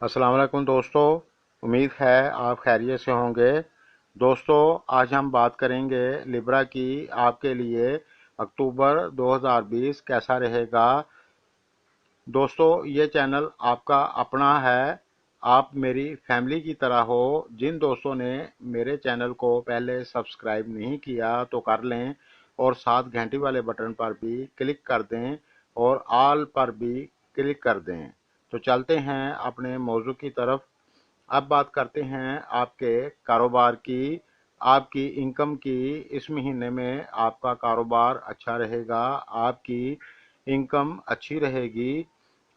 अस्सलाम वालेकुम दोस्तों। उम्मीद है आप खैरियत से होंगे। दोस्तों, आज हम बात करेंगे लिब्रा की। आपके लिए अक्टूबर 2020 कैसा रहेगा। दोस्तों, ये चैनल आपका अपना है। आप मेरी फैमिली की तरह हो। जिन दोस्तों ने मेरे चैनल को पहले सब्सक्राइब नहीं किया तो कर लें और साथ घंटी वाले बटन पर भी क्लिक कर दें और ऑल पर भी क्लिक कर दें। तो चलते हैं अपने मौजू की तरफ। अब बात करते हैं आपके कारोबार की, आपकी इनकम की। इस महीने में आपका कारोबार अच्छा रहेगा, आपकी इनकम अच्छी रहेगी।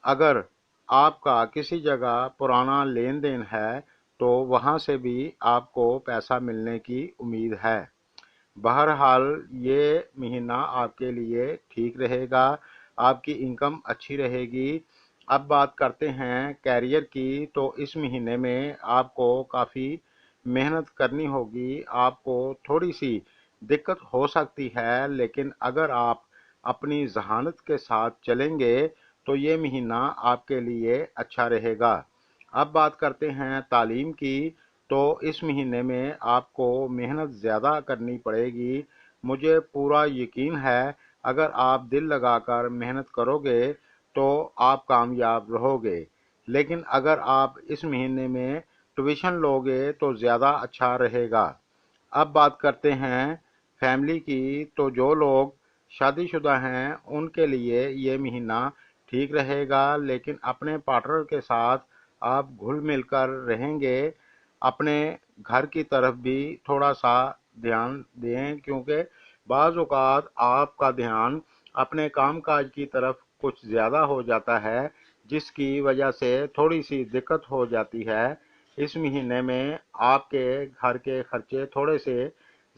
अगर आपका किसी जगह पुराना लेन देन है तो वहाँ से भी आपको पैसा मिलने की उम्मीद है। बहरहाल ये महीना आपके लिए ठीक रहेगा, आपकी इनकम अच्छी रहेगी। अब बात करते हैं कैरियर की। तो इस महीने में आपको काफ़ी मेहनत करनी होगी, आपको थोड़ी सी दिक्कत हो सकती है, लेकिन अगर आप अपनी जहानत के साथ चलेंगे तो ये महीना आपके लिए अच्छा रहेगा। अब बात करते हैं तालीम की। तो इस महीने में आपको मेहनत ज़्यादा करनी पड़ेगी। मुझे पूरा यकीन है अगर आप दिल लगाकर मेहनत करोगे तो आप कामयाब रहोगे। लेकिन अगर आप इस महीने में ट्यूशन लोगे तो ज़्यादा अच्छा रहेगा। अब बात करते हैं फैमिली की। तो जो लोग शादीशुदा हैं उनके लिए ये महीना ठीक रहेगा, लेकिन अपने पार्टनर के साथ आप घुल मिल कर रहेंगे। अपने घर की तरफ भी थोड़ा सा ध्यान दें, क्योंकि बाज़ औक़ात आपका ध्यान अपने कामकाज की तरफ कुछ ज़्यादा हो जाता है, जिसकी वजह से थोड़ी सी दिक्कत हो जाती है। इस महीने में आपके घर के खर्चे थोड़े से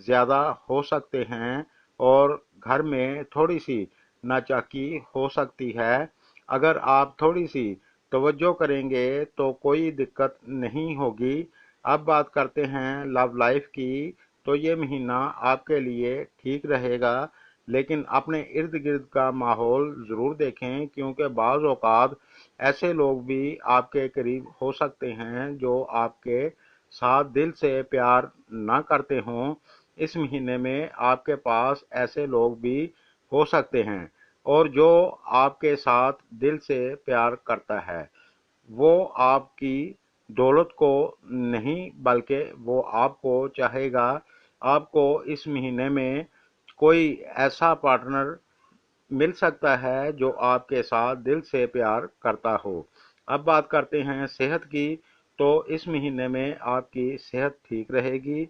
ज़्यादा हो सकते हैं और घर में थोड़ी सी नाचाकी हो सकती है। अगर आप थोड़ी सी तवज्जो करेंगे तो कोई दिक्कत नहीं होगी। अब बात करते हैं लव लाइफ की। तो ये महीना आपके लिए ठीक रहेगा, लेकिन अपने इर्द गिर्द का माहौल ज़रूर देखें, क्योंकि बाज़ औक़ात ऐसे लोग भी आपके करीब हो सकते हैं जो आपके साथ दिल से प्यार ना करते हों। इस महीने में आपके पास ऐसे लोग भी हो सकते हैं, और जो आपके साथ दिल से प्यार करता है वो आपकी दौलत को नहीं, बल्कि वो आपको चाहेगा। आपको इस महीने में कोई ऐसा पार्टनर मिल सकता है जो आपके साथ दिल से प्यार करता हो। अब बात करते हैं सेहत की। तो इस महीने में आपकी सेहत ठीक रहेगी,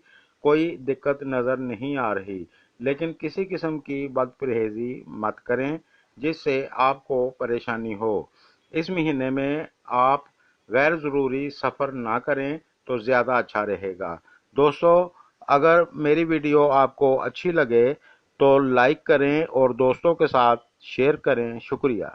कोई दिक्कत नज़र नहीं आ रही, लेकिन किसी किस्म की बदपरहेज़ी मत करें जिससे आपको परेशानी हो। इस महीने में आप गैर ज़रूरी सफ़र ना करें तो ज़्यादा अच्छा रहेगा। दोस्तों, अगर मेरी वीडियो आपको अच्छी लगे तो लाइक करें और दोस्तों के साथ शेयर करें। शुक्रिया।